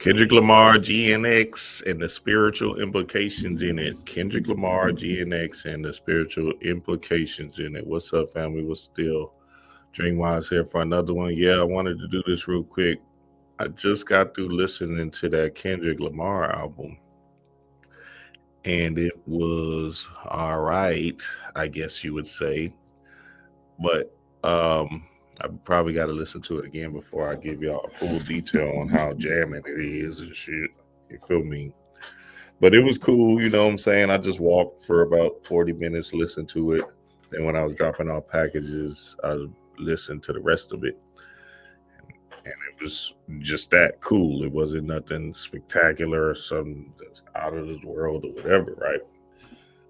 Kendrick Lamar, GNX, and the spiritual implications in it. Kendrick Lamar, GNX, and the spiritual implications in it. What's up, family? What's still? Dreamwise here for another one. Yeah, I wanted to do this real quick. I just got through listening to that Kendrick Lamar album, and it was all right, I guess you would say. But I probably got to listen to it again before I give y'all a full detail on how jamming it is and shit. You feel me? But it was cool, you know what I'm saying? I just walked for about 40 minutes, listened to it. And when I was dropping off packages, I listened to the rest of it. And it was just that cool. It wasn't nothing spectacular or something that's out of this world or whatever, right?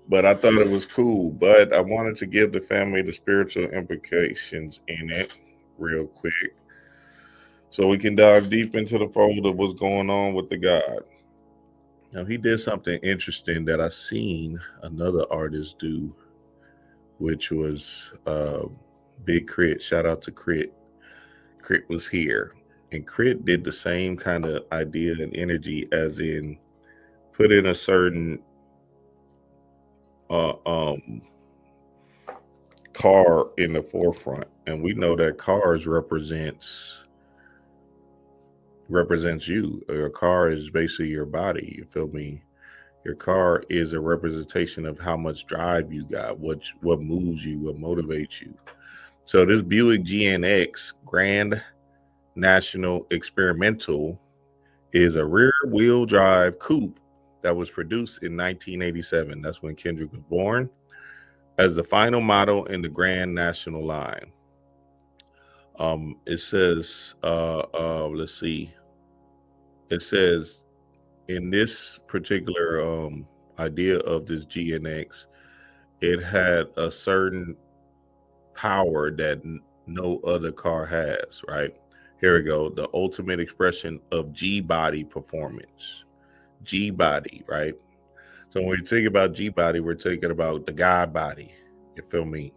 But I thought it was cool. But I wanted to give the family the spiritual implications in it real quick so we can dive deep into the fold of what's going on with the God. Now, he did something interesting that I seen another artist do, which was Big Crit. Shout out to Crit. Crit was here. And Crit did the same kind of idea and energy, as in put in a certain uh, um, car in the forefront. And we know that cars represents you. Your car is basically your body. You feel me? Your car is a representation of how much drive you got, what moves you, what motivates you. So this Buick GNX Grand National Experimental is a rear-wheel drive coupe that was produced in 1987. That's when Kendrick was born, as the final model in the Grand National line. It says, let's see. It says in this particular idea of this GNX, it had a certain power that no other car has, right? Here we go. The ultimate expression of G body performance. G body, right? So when we think about G body, we're thinking about the God body. You feel me?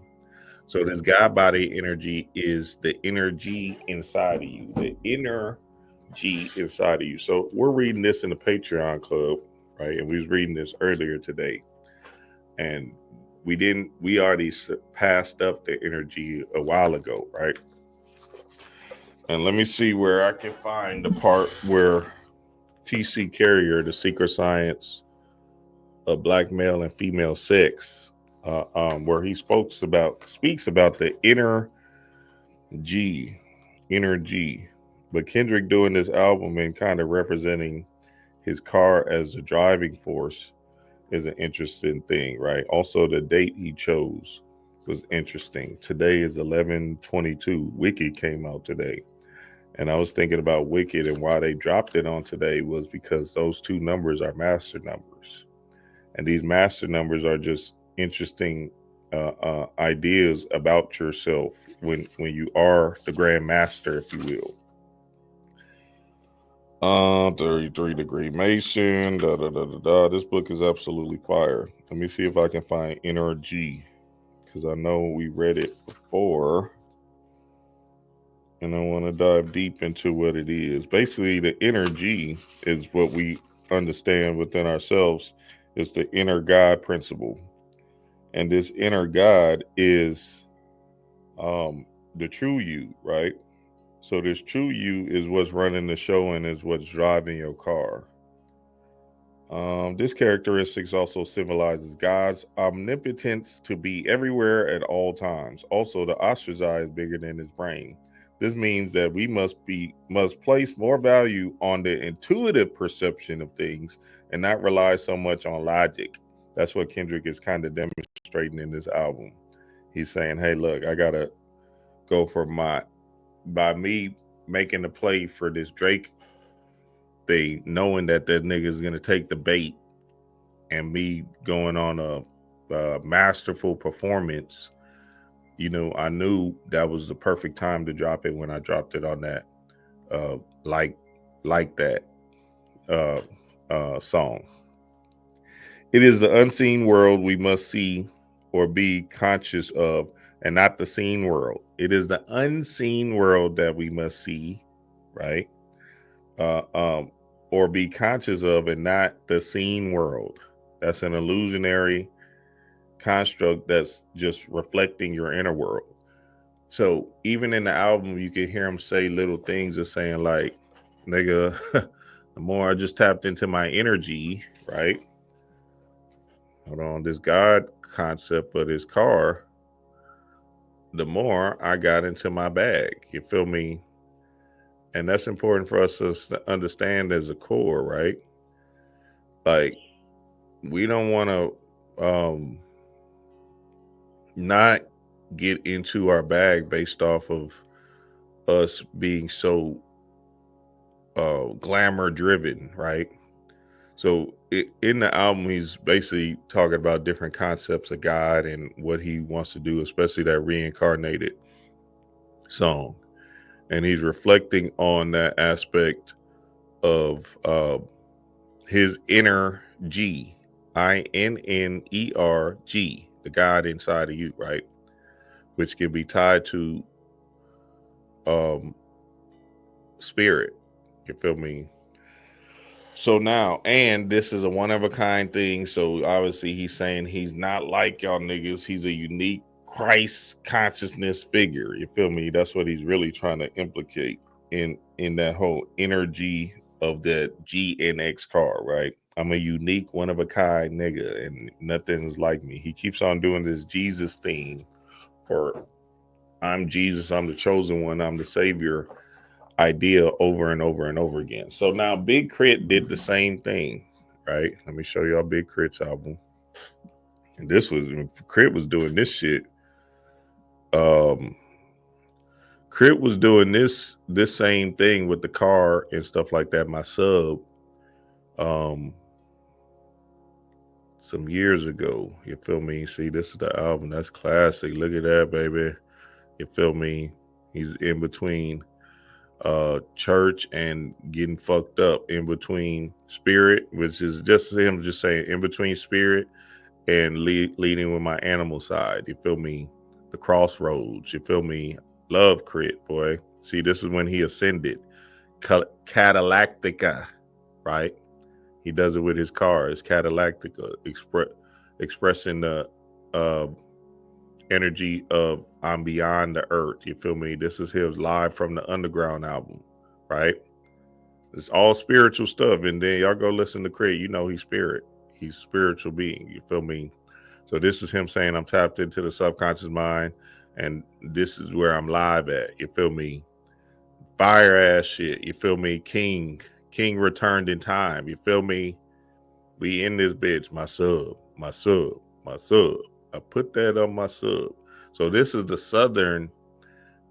So this God body energy is the energy inside of you, the inner G inside of you. So we're reading this in the Patreon club, right? And we was reading this earlier today. And we already passed up the energy a while ago, right? And let me see where I can find the part where TC Carrier, the secret science of black male and female sex, where he speaks about the inner G. But Kendrick doing this album and kind of representing his car as a driving force is an interesting thing, right? Also, the date he chose was interesting. Today is 11/22. Wicked came out today. And I was thinking about Wicked, and why they dropped it on today was because those two numbers are master numbers. And these master numbers are just interesting ideas about yourself when you are the grand master, if you will. 33 degree Mason, This book is absolutely fire. Let me see if I can find NRG, because I know we read it before. And I want to dive deep into what it is. Basically, the energy is what we understand within ourselves. It's the inner God principle. And this inner God is the true you, right? So this true you is what's running the show and is what's driving your car. This characteristics also symbolizes God's omnipotence to be everywhere at all times. Also, the ostrich eye is bigger than his brain. This means that we must place more value on the intuitive perception of things and not rely so much on logic. That's what Kendrick is kind of demonstrating in this album. He's saying, hey, look, I gotta go for by me making the play for this Drake thing, knowing that nigga is gonna take the bait, and me going on a masterful performance. You know, I knew that was the perfect time to drop it when I dropped it on that like that song. It is the unseen world we must see or be conscious of, and not the seen world. It is the unseen world that we must see, right? or be conscious of, and not the seen world. That's an illusionary construct that's just reflecting your inner world. So even in the album, you can hear him say little things of saying like, nigga, the more I just tapped into my energy, right? Hold on, this God concept of this car, the more I got into my bag. You feel me? And that's important for us to understand as a core, right? Like, we don't want to not get into our bag based off of us being so glamour driven, right? So in the album, he's basically talking about different concepts of God and what he wants to do, especially that reincarnated song. And he's reflecting on that aspect of his inner G, INNERG, the God inside of you, right? Which can be tied to spirit. You feel me? So now, and this is a one of a kind thing. So obviously he's saying he's not like y'all niggas. He's a unique Christ consciousness figure. You feel me? That's what he's really trying to implicate in that whole energy of that GNX car, right? I'm a unique one of a kind nigga and nothing's like me. He keeps on doing this Jesus thing, or I'm Jesus, I'm the chosen one, I'm the savior idea over and over and over again. So now Big Crit did the same thing, right? Let me show y'all Big Crit's album. And this was, Crit was doing this shit. Crit was doing this same thing with the car and stuff like that, my sub, some years ago. You feel me? See, this is the album. That's classic. Look at that, baby. You feel me? He's in between church and getting fucked up, in between spirit, which is just him just saying in between spirit and leading with my animal side. You feel me? The crossroads. You feel me? Love Crit, boy. See, this is when he ascended. Cadillactica, right? He does it with his car. It's Cadillactica, expressing the energy of I'm beyond the earth. You feel me? This is his live from the Underground album, right? It's all spiritual stuff. And then y'all go listen to Craig. You know he's spirit. He's spiritual being. You feel me? So this is him saying I'm tapped into the subconscious mind, and this is where I'm live at. You feel me? Fire ass shit. You feel me? King returned in time. You feel me? We in this bitch. My sub. I put that on my sub. So this is the southern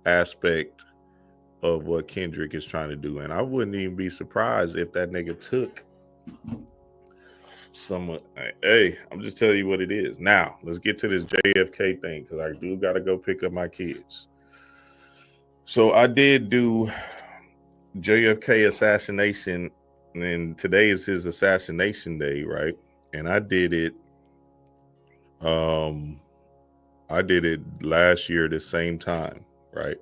aspect of what Kendrick is trying to do. And I wouldn't even be surprised if that nigga took some. Hey, I'm just telling you what it is. Now, let's get to this JFK thing, because I do got to go pick up my kids. So I did do JFK assassination, and today is his assassination day, right? And I did it last year the same time, right?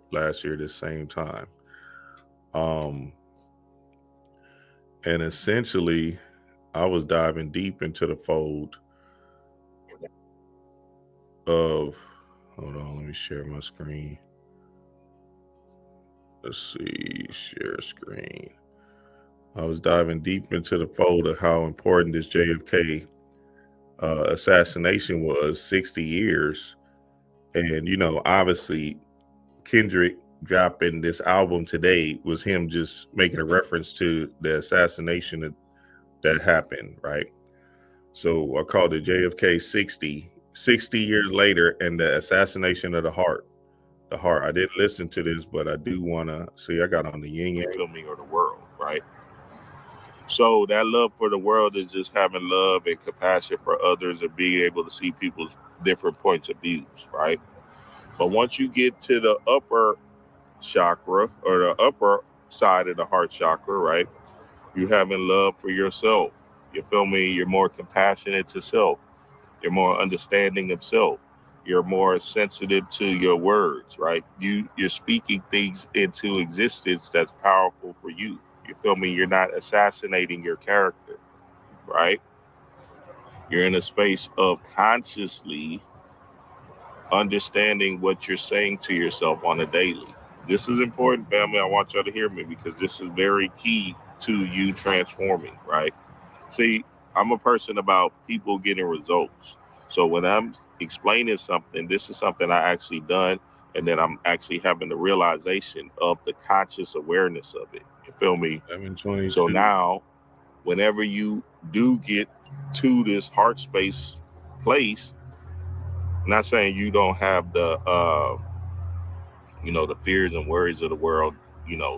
And essentially I was diving deep into the fold of, hold on, let me share my screen. Let's see, share screen. I was diving deep into the fold of how important this JFK assassination was, 60 years. And, you know, obviously Kendrick dropping this album today was him just making a reference to the assassination that happened, right? So I called it JFK 60 years later, and the assassination of the heart. The heart. I didn't listen to this, but I do want to see. I got on the yin yang or the world, right? So that love for the world is just having love and compassion for others and being able to see people's different points of views, right? But once you get to the upper chakra, or the upper side of the heart chakra, right? You having love for yourself. You feel me? You're more compassionate to self. You're more understanding of self. You're more sensitive to your words, right? You're speaking things into existence that's powerful for you. You feel me? You're not assassinating your character, right? You're in a space of consciously understanding what you're saying to yourself on a daily. This is important, family. I want y'all to hear me because this is very key to you transforming, right? See, I'm a person about people getting results. So when I'm explaining something, this is something I actually done, and then I'm actually having the realization of the conscious awareness of it. You feel me? 722. So now, whenever you do get to this heart space place, not saying you don't have the the fears and worries of the world,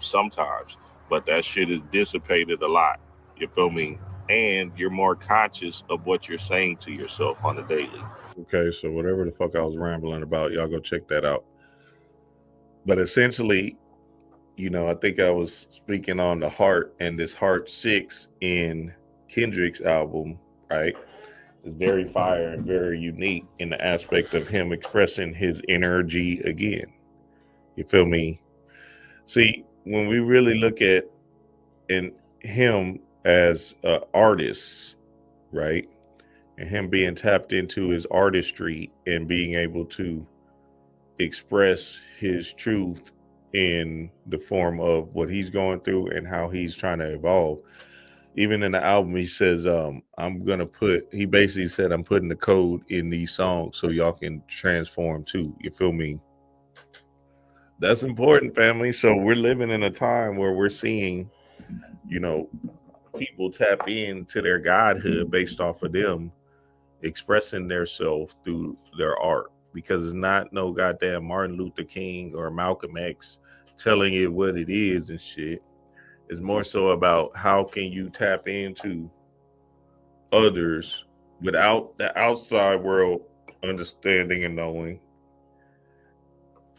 sometimes, but that shit is dissipated a lot. You feel me? And you're more conscious of what you're saying to yourself on a daily. Okay, so whatever the fuck I was rambling about, y'all go check that out. But essentially, I think I was speaking on the heart, and this Heart 6 in Kendrick's album, right? It's very fire and very unique in the aspect of him expressing his energy again. You feel me? See, when we really look at in him as an artist, right? And him being tapped into his artistry and being able to express his truth in the form of what he's going through and how he's trying to evolve. Even in the album, he says, he basically said, I'm putting the code in these songs so y'all can transform too. You feel me? That's important, family. So we're living in a time where we're seeing, you know, people tap into their godhood based off of them expressing their self through their art, because it's not no goddamn Martin Luther King or Malcolm X telling it what it is and shit. It's more so about how can you tap into others without the outside world understanding and knowing,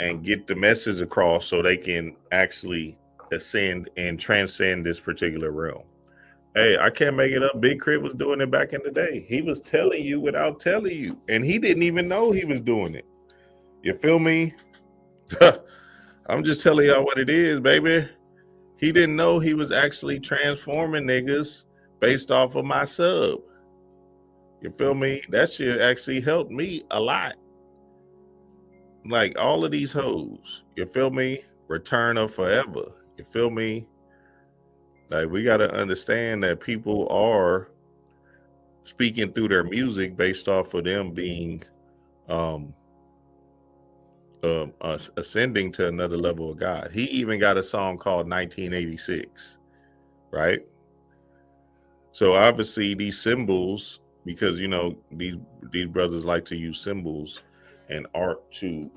and get the message across so they can actually ascend and transcend this particular realm. Hey, I can't make it up. Big Crit was doing it back in the day. He was telling you without telling you, and he didn't even know he was doing it. You feel me? I'm just telling y'all what it is, baby. He didn't know he was actually transforming niggas based off of my sub. You feel me? That shit actually helped me a lot. Like all of these hoes, you feel me? Return of forever. You feel me? Like we got to understand that people are speaking through their music based off of them being um ascending to another level of God. He even got a song called 1986, right? So obviously these symbols, because these brothers like to use symbols and art to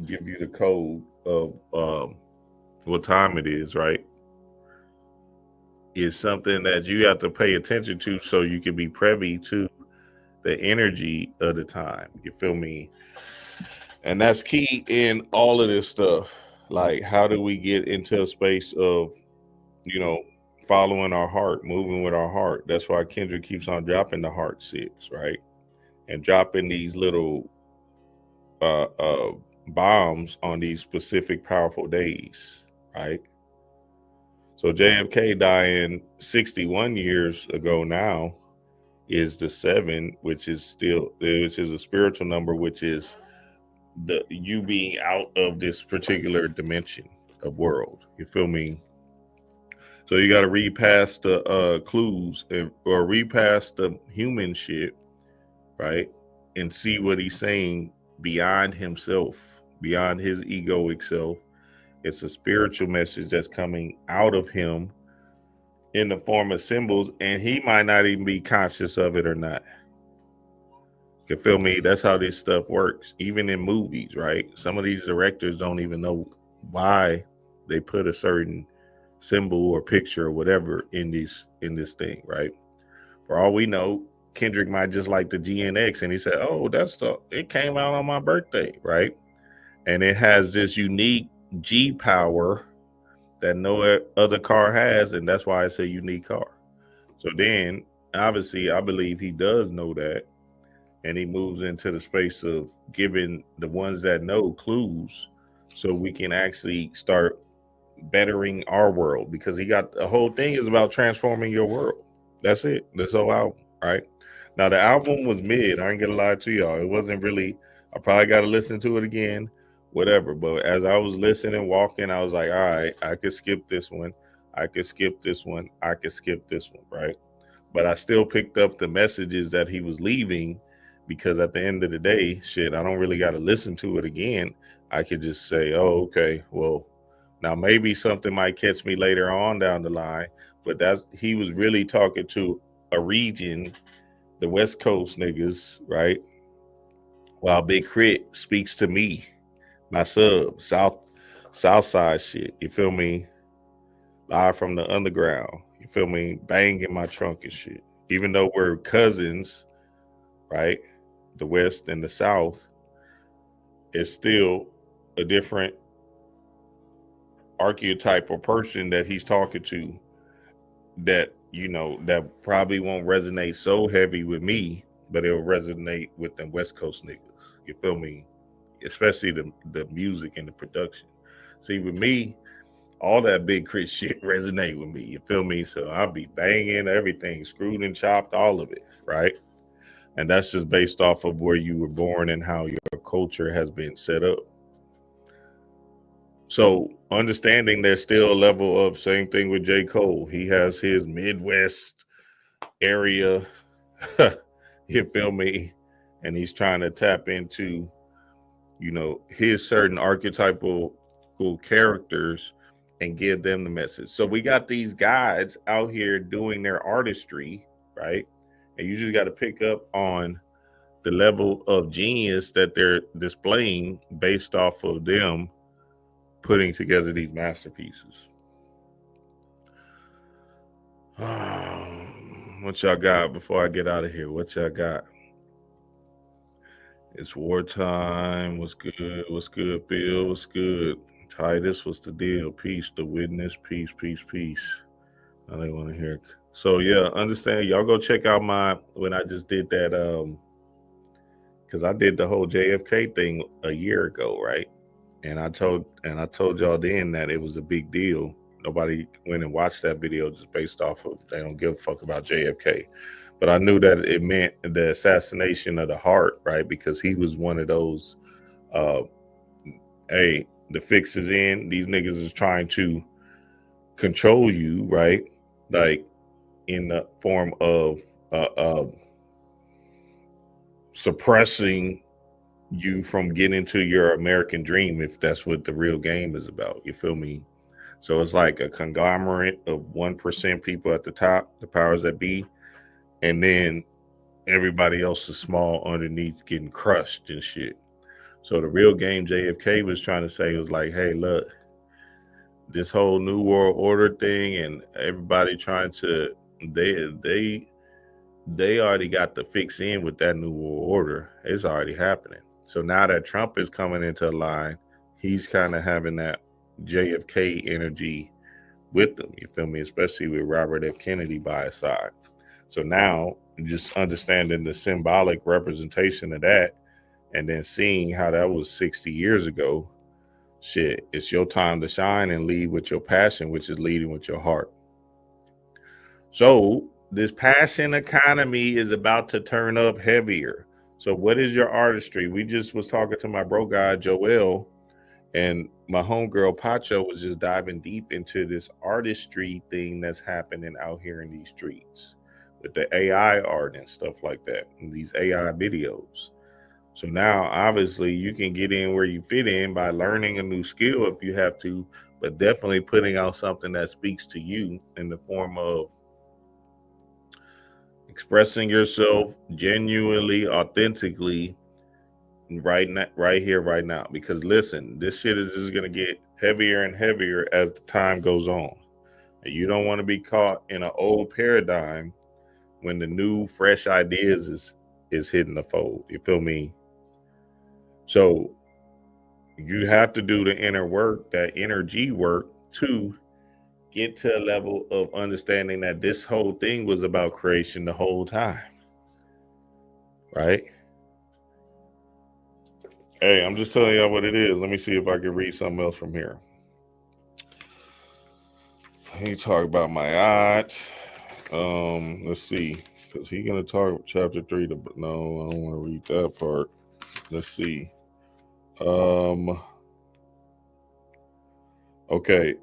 give you the code of what time it is, right? Is something that you have to pay attention to so you can be privy to the energy of the time. You feel me? And that's key in all of this stuff. Like, how do we get into a space of, you know, following our heart, moving with our heart? That's why Kendrick keeps on dropping the Heart 6, right? And dropping these little uh, uh, bombs on these specific powerful days, right? So JFK dying 61 years ago now is the 7, which is a spiritual number, which is the you being out of this particular dimension of world. You feel me? So you got to read past the clues or read past the human shit, right? And see what he's saying beyond himself, beyond his egoic self. It's a spiritual message that's coming out of him in the form of symbols, and he might not even be conscious of it or not. You feel me? That's how this stuff works. Even in movies, right? Some of these directors don't even know why they put a certain symbol or picture or whatever in this thing, right? For all we know, Kendrick might just like the GNX, and he said, "Oh, it came out on my birthday, right?" And it has this unique G power that no other car has, and that's why it's a unique car. So then, obviously, I believe he does know that, and he moves into the space of giving the ones that know clues, so we can actually start bettering our world, because he got the whole thing is about transforming your world. That's it. This whole album, right? Now the album was mid. I ain't gonna lie to y'all. It wasn't really. I probably got to listen to it again, whatever. But as I was listening, walking, I was like, all right, I could skip this one. I could skip this one. I could skip this one, right? But I still picked up the messages that he was leaving, because at the end of the day, shit, I don't really got to listen to it again. I could just say, oh, okay, well, now maybe something might catch me later on down the line. But that's he was really talking to a region, the West Coast niggas, right? While Big Crit speaks to me, my sub, South Side shit. You feel me? Live from the underground. You feel me? Banging my trunk and shit. Even though we're cousins, right? The West and the South, it's still a different archetype or person that he's talking to, that, you know, that probably won't resonate so heavy with me, but it'll resonate with them West Coast niggas. You feel me? Especially the music and the production. See, with me, all that Big Crit shit resonate with me. You feel me? So I'll be banging everything, screwed and chopped, all of it, right? And that's just based off of where you were born and how your culture has been set up. So understanding there's still a level of, same thing with J. Cole. He has his Midwest area, you feel me? And he's trying to tap into, you know, his certain archetypal characters and give them the message. So we got these guys out here doing their artistry, right? And you just got to pick up on the level of genius that they're displaying based off of them putting together these masterpieces. What y'all got before I get out of here? What y'all got? It's wartime. What's good? What's good, Phil? What's good? Titus, what's the deal? Peace, the witness. Peace, peace, peace. I don't want to hear. So yeah, understand. Y'all go check out my, when I just did that, because I did the whole JFK thing a year ago, right? And I told y'all then that it was a big deal. Nobody went and watched that video just based off of they don't give a fuck about JFK. But I knew that it meant the assassination of the heart, right? Because he was one of those, uh, hey, the fix is in. These niggas is trying to control you, right? Like in the form of suppressing you from getting to your American dream, if that's what the real game is about. You feel me? So it's like a conglomerate of 1% people at the top, the powers that be, and then everybody else is small underneath getting crushed and shit. So the real game JFK was trying to say was like, hey, look, this whole new world order thing and everybody trying to they already got the fix in with that new world order. It's already happening. So now that Trump is coming into line, he's kind of having that JFK energy with them. You feel me? Especially with Robert F. Kennedy by his side. So now just understanding the symbolic representation of that and then seeing how that was 60 years ago, shit, it's your time to shine and lead with your passion, which is leading with your heart. So this passion economy is about to turn up heavier. So what is your artistry? We just was talking to my bro guy, Joel, and my homegirl Pacho was just diving deep into this artistry thing that's happening out here in these streets with the AI art and stuff like that, and these AI videos. So now, obviously, you can get in where you fit in by learning a new skill if you have to, but definitely putting out something that speaks to you in the form of expressing yourself genuinely, authentically, right here, right now. Because listen, this shit is just gonna get heavier and heavier as the time goes on. And you don't want to be caught in an old paradigm when the new, fresh ideas is hitting the fold. You feel me? So you have to do the inner work, that energy work, to get to a level of understanding that this whole thing was about creation the whole time. Right? Hey, I'm just telling y'all what it is. Let me see if I can read something else from here. He talk about my aunt. Let's see, because he gonna talk chapter 3. No, I don't want to read that part. Let's see. Okay.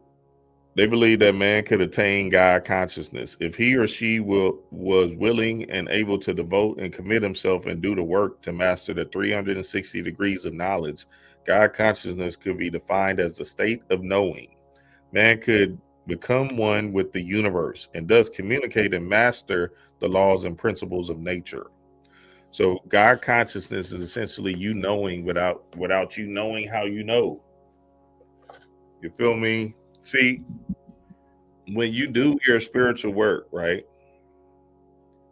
They believe that man could attain God consciousness if he or she was willing and able to devote and commit himself and do the work to master the 360 degrees of knowledge. God consciousness could be defined as the state of knowing. Man could become one with the universe and thus communicate and master the laws and principles of nature. So God consciousness is essentially you knowing without you knowing how you know. You feel me? See, when you do your spiritual work, right,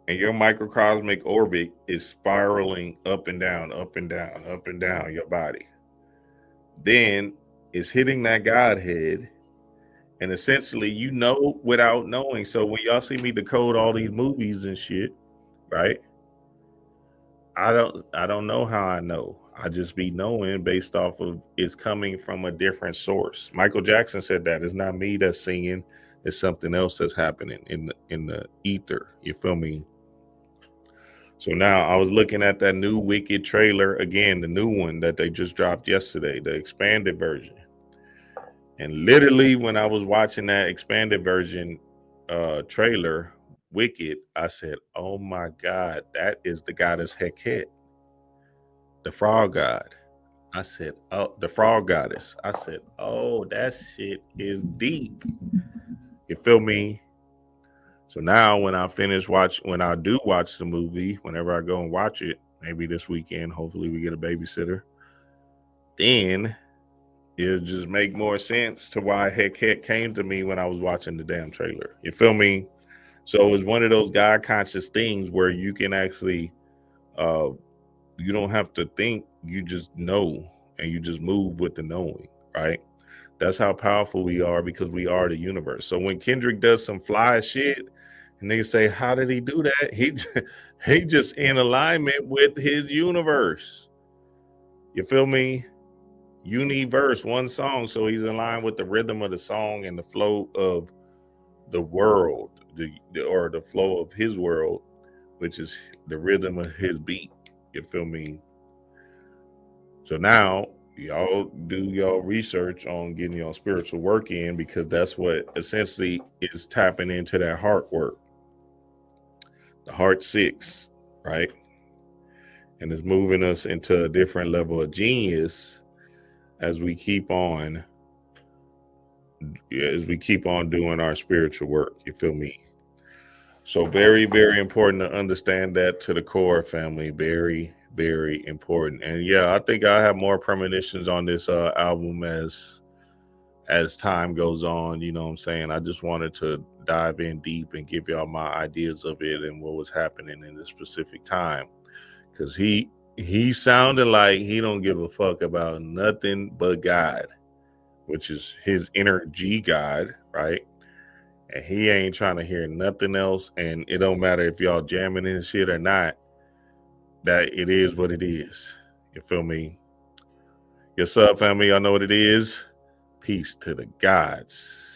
and your microcosmic orbit is spiraling up and down, up and down, up and down your body, then it's hitting that Godhead, and essentially you know without knowing. So when y'all see me decode all these movies and shit, right? I don't know how I know. I just be knowing based off of it's coming from a different source. Michael Jackson said that it's not me that's singing, it's something else that's happening in the ether. You feel me? So now I was looking at that new Wicked trailer again, the new one that they just dropped yesterday, the expanded version. And literally when I was watching that expanded version trailer, Wicked, I said, "Oh my God, that is the goddess Heket, the frog god." I said, "Oh, the frog goddess." I said, "Oh, that shit is deep." You feel me? So now when when I do watch the movie, whenever I go and watch it, maybe this weekend, hopefully we get a babysitter, then it'll just make more sense to why Heket came to me when I was watching the damn trailer. You feel me? So it's one of those God conscious things where you can actually uh you don't have to think, you just know, and you just move with the knowing, right? That's how powerful we are because we are the universe. So when Kendrick does some fly shit and they say, "How did he do that?" He just in alignment with his universe. You feel me? Universe, one song. So he's in line with the rhythm of the song and the flow of the world, or the flow of his world, which is the rhythm of his beat. You feel me? So now y'all do y'all research on getting your spiritual work in, because that's what essentially is tapping into that heart work, the heart 6, right? And it's moving us into a different level of genius as we keep on doing our spiritual work. You feel me? So very, very important to understand that to the core, family. Very, very important. And yeah, I think I have more premonitions on this album as time goes on. You know what I'm saying? I just wanted to dive in deep and give y'all my ideas of it and what was happening in this specific time. Cause he sounded like he don't give a fuck about nothing but God, which is his inner G God, right? And he ain't trying to hear nothing else. And it don't matter if y'all jamming in shit or not, that it is what it is. You feel me? Yes, up, family. Y'all know what it is. Peace to the gods.